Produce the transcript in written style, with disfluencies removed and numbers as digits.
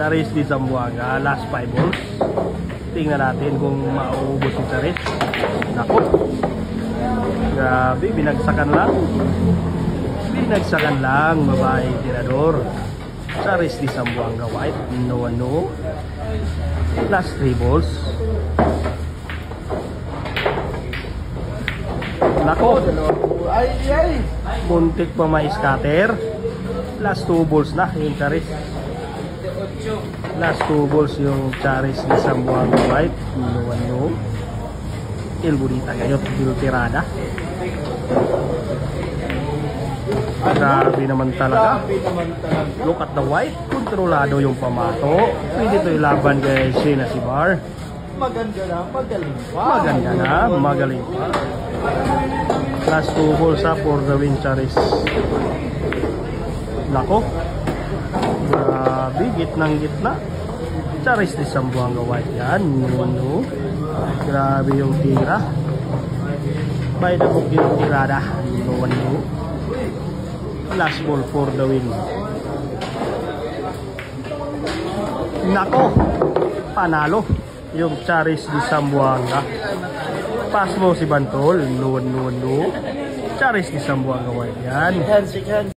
Charis di Zamboanga, last 5 balls. Tingnan natin kung mauubos si Charis. Naku, grabe, binagsakan lang. Binagsakan lang, babae tirador. Charis di Zamboanga white, no. Last 3 balls. Naku, Ay. muntik pa may scatter. Last 2 balls na yung Charis. Last 2 balls yung Charis ni Zamboanga white, no. El bonita ngayon, tirada. Grabe naman talaga. Look at the white, kontrolado yung pamato. Pwede ito ilaban kay Shayna Sibar. Maganda na, magaling pa. Maganda na, magaling pa. Last 2 balls for the win, Charis. Nako, grabe, gitnang-gitna. Charis di Zamboanga white yan, no. Grabe yung tira. By the book yung tirada, no. Last ball for the win. Nako, panalo yung Charis di Zamboanga. Pass mo si Bantol, no. Charis di Zamboanga white yan.